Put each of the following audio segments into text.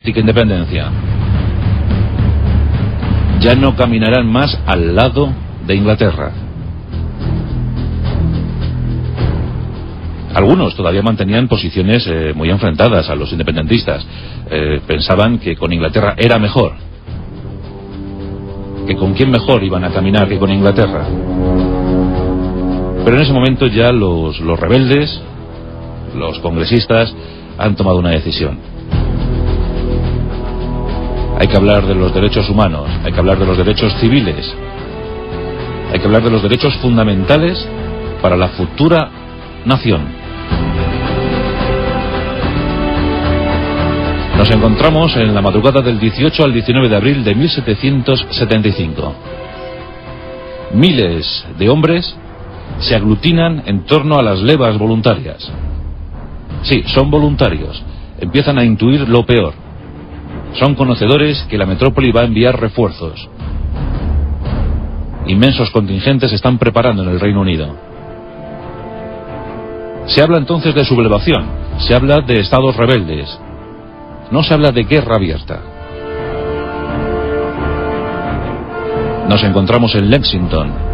auténtica independencia. Ya no caminarán más al lado de Inglaterra. Algunos todavía mantenían posiciones muy enfrentadas a los independentistas. Pensaban que con Inglaterra era mejor. Que con quién mejor iban a caminar que con Inglaterra. Pero en ese momento ya los rebeldes, los congresistas, han tomado una decisión. Hay que hablar de los derechos humanos, hay que hablar de los derechos civiles, hay que hablar de los derechos fundamentales para la futura nación. Nos encontramos en la madrugada del 18 al 19 de abril de 1775. Miles de hombres se aglutinan en torno a las levas voluntarias. Sí, son voluntarios. Empiezan a intuir lo peor. Son conocedores que la metrópoli va a enviar refuerzos. Inmensos contingentes se están preparando en el Reino Unido. Se habla entonces de sublevación. Se habla de estados rebeldes. No se habla de guerra abierta. Nos encontramos en Lexington.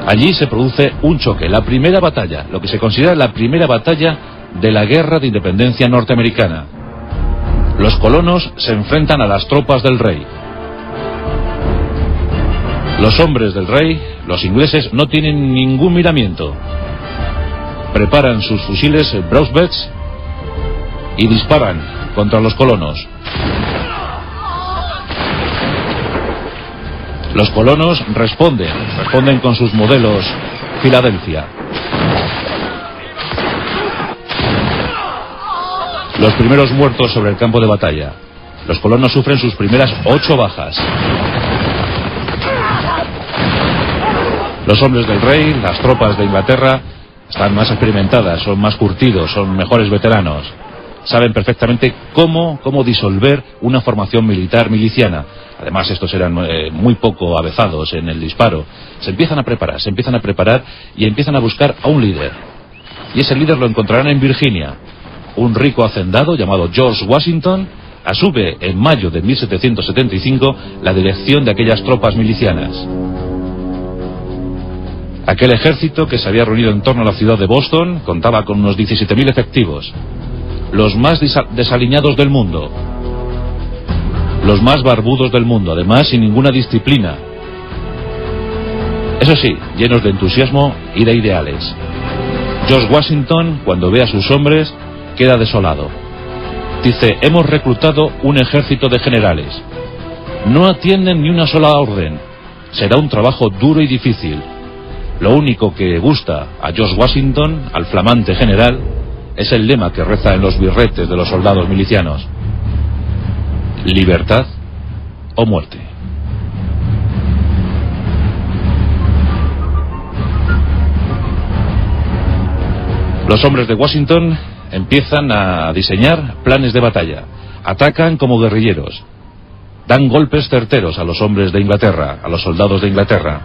Allí se produce un choque, la primera batalla, lo que se considera la primera batalla de la guerra de independencia norteamericana. Los colonos se enfrentan a las tropas del rey. Los hombres del rey, los ingleses, no tienen ningún miramiento. Preparan sus fusiles Broadbecks y disparan contra los colonos. Los colonos responden con sus modelos Filadelfia. Los primeros muertos sobre el campo de batalla. Los colonos sufren sus primeras 8 bajas. Los hombres del rey, las tropas de Inglaterra, están más experimentadas, son más curtidos, son mejores veteranos. Saben perfectamente cómo disolver una formación militar miliciana. Además, estos eran muy poco avezados en el disparo. Se empiezan a preparar y empiezan a buscar a un líder. Y ese líder lo encontrarán en Virginia. Un rico hacendado llamado George Washington asume en mayo de 1775 la dirección de aquellas tropas milicianas. Aquel ejército que se había reunido en torno a la ciudad de Boston contaba con unos 17.000 efectivos. Los más desaliñados del mundo, los más barbudos del mundo, además sin ninguna disciplina. Eso sí, llenos de entusiasmo y de ideales. George Washington, cuando ve a sus hombres, queda desolado. Dice: hemos reclutado un ejército de generales. No atienden ni una sola orden. Será un trabajo duro y difícil. Lo único que gusta a George Washington, al flamante general, es el lema que reza en los birretes de los soldados milicianos: libertad o muerte. Los hombres de Washington empiezan a diseñar planes de batalla. Atacan como guerrilleros. Dan golpes certeros a los hombres de Inglaterra, a los soldados de Inglaterra.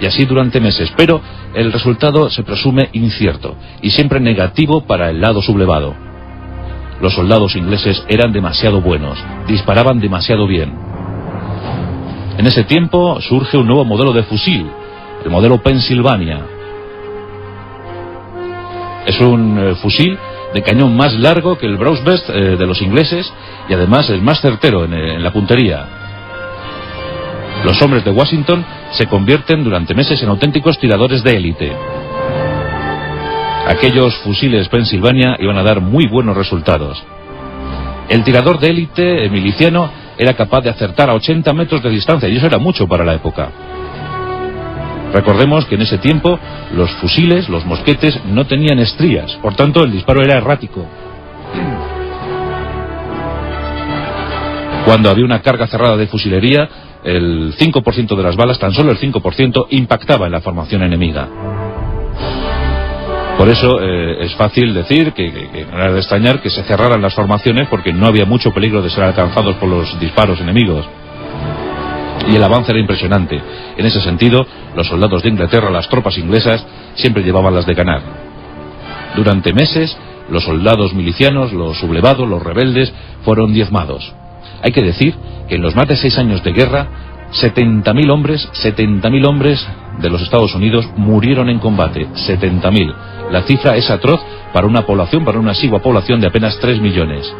Y así durante meses, pero el resultado se presume incierto y siempre negativo para el lado sublevado. Los soldados ingleses eran demasiado buenos, disparaban demasiado bien. En ese tiempo surge un nuevo modelo de fusil, el modelo Pennsylvania. Es un fusil de cañón más largo que el Broadbeck de los ingleses y además es más certero en la puntería. Los hombres de Washington se convierten durante meses en auténticos tiradores de élite. Aquellos fusiles Pennsylvania iban a dar muy buenos resultados. El tirador de élite miliciano era capaz de acertar a 80 metros de distancia, y eso era mucho para la época. Recordemos que en ese tiempo los fusiles, los mosquetes, no tenían estrías, por tanto el disparo era errático. Cuando había una carga cerrada de fusilería, el 5% de las balas, tan solo el 5%, impactaba en la formación enemiga. Por eso es fácil decir que no era de extrañar que se cerraran las formaciones, porque no había mucho peligro de ser alcanzados por los disparos enemigos. Y el avance era impresionante. En ese sentido, los soldados de Inglaterra, las tropas inglesas, siempre llevaban las de ganar. Durante meses, los soldados milicianos, los sublevados, los rebeldes, fueron diezmados. Hay que decir que en los más de 6 años de guerra, 70.000 hombres de los Estados Unidos murieron en combate. 70.000. La cifra es atroz para una población, para una exigua población de apenas 3 millones.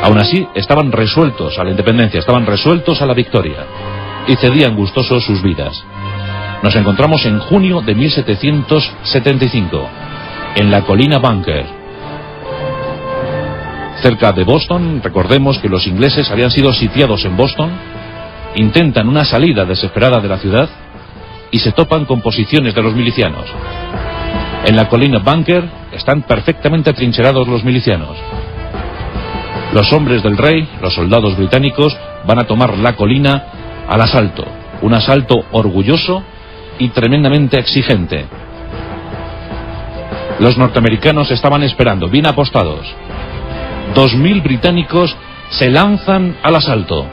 Aún así, estaban resueltos a la independencia, estaban resueltos a la victoria, y cedían gustosos sus vidas. Nos encontramos en junio de 1775, en la colina Bunker. Cerca de Boston, recordemos que los ingleses habían sido sitiados en Boston, intentan una salida desesperada de la ciudad y se topan con posiciones de los milicianos. En la colina Bunker están perfectamente atrincherados los milicianos. Los hombres del rey, los soldados británicos, van a tomar la colina al asalto. Un asalto orgulloso y tremendamente exigente. Los norteamericanos estaban esperando, bien apostados. 2.000 británicos se lanzan al asalto.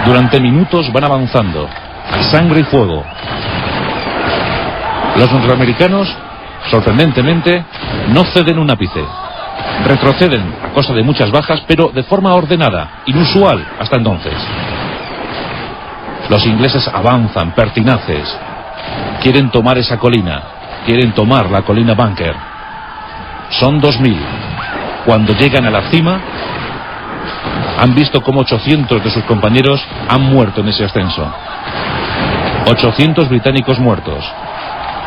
Durante minutos van avanzando, a sangre y fuego. Los norteamericanos, sorprendentemente, no ceden un ápice. Retroceden a costa de muchas bajas, pero de forma ordenada, inusual hasta entonces. Los ingleses avanzan, pertinaces. Quieren tomar esa colina, quieren tomar la colina Bunker. Son 2.000. Cuando llegan a la cima, han visto cómo 800 de sus compañeros han muerto en ese ascenso. 800 británicos muertos.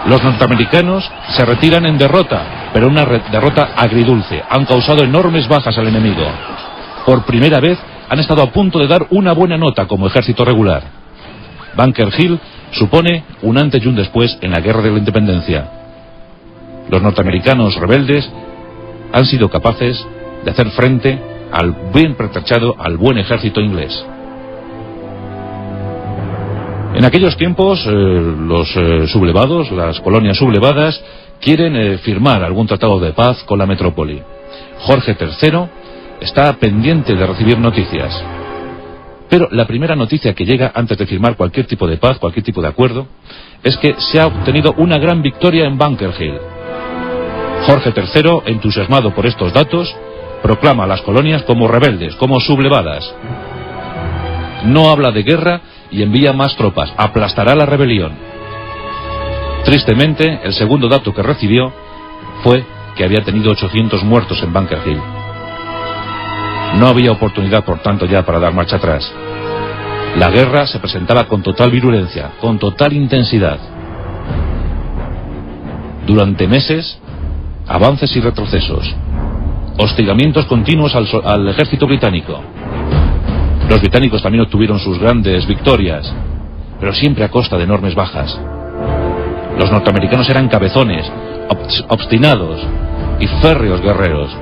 Los norteamericanos se retiran en derrota, pero una derrota agridulce. Han causado enormes bajas al enemigo. Por primera vez han estado a punto de dar una buena nota como ejército regular. Bunker Hill supone un antes y un después en la guerra de la independencia. Los norteamericanos rebeldes han sido capaces de hacer frente al bien pertrechado, al buen ejército inglés. En aquellos tiempos, los sublevados, las colonias sublevadas, quieren firmar algún tratado de paz con la metrópoli. Jorge III está pendiente de recibir noticias. Pero la primera noticia que llega antes de firmar cualquier tipo de paz, cualquier tipo de acuerdo, es que se ha obtenido una gran victoria en Bunker Hill. Jorge III, entusiasmado por estos datos, proclama a las colonias como rebeldes, como sublevadas. No habla de guerra y envía más tropas, aplastará la rebelión. Tristemente, el segundo dato que recibió fue que había tenido 800 muertos en Bunker Hill. No había oportunidad, por tanto, ya para dar marcha atrás. La guerra se presentaba con total virulencia, con total intensidad. Durante meses, avances y retrocesos, hostigamientos continuos al ejército británico. Los británicos también obtuvieron sus grandes victorias, pero siempre a costa de enormes bajas. Los norteamericanos eran cabezones, obstinados y férreos guerreros.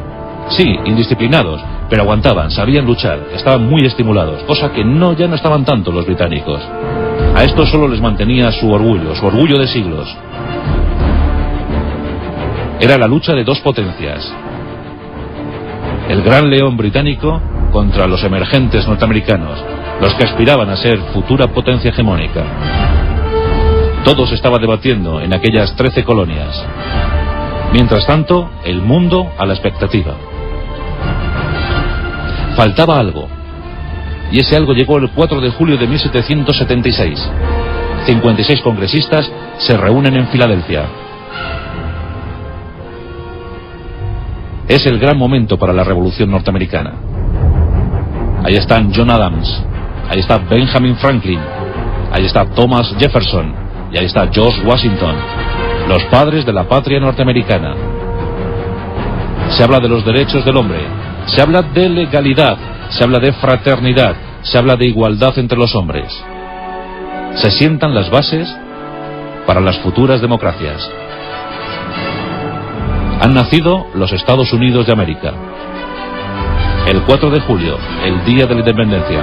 Sí, indisciplinados, pero aguantaban, sabían luchar, estaban muy estimulados, cosa que ya no estaban tanto los británicos. A esto solo les mantenía su orgullo de siglos. Era la lucha de dos potencias. El gran león británico contra los emergentes norteamericanos, los que aspiraban a ser futura potencia hegemónica. Todo se estaba debatiendo en aquellas 13 colonias. Mientras tanto, el mundo a la expectativa. Faltaba algo, y ese algo llegó el 4 de julio de 1776. 56 congresistas se reúnen en Filadelfia. Es el gran momento para la revolución norteamericana. Ahí están John Adams, ahí está Benjamin Franklin, ahí está Thomas Jefferson y ahí está George Washington, los padres de la patria norteamericana. Se habla de los derechos del hombre, se habla de legalidad, se habla de fraternidad, se habla de igualdad entre los hombres. Se sientan las bases para las futuras democracias. Han nacido los Estados Unidos de América. El 4 de julio, el día de la independencia.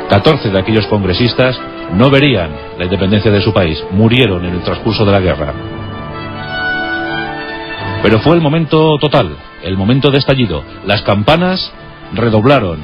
14 de aquellos congresistas no verían la independencia de su país, murieron en el transcurso de la guerra. Pero fue el momento total, el momento de estallido. Las campanas redoblaron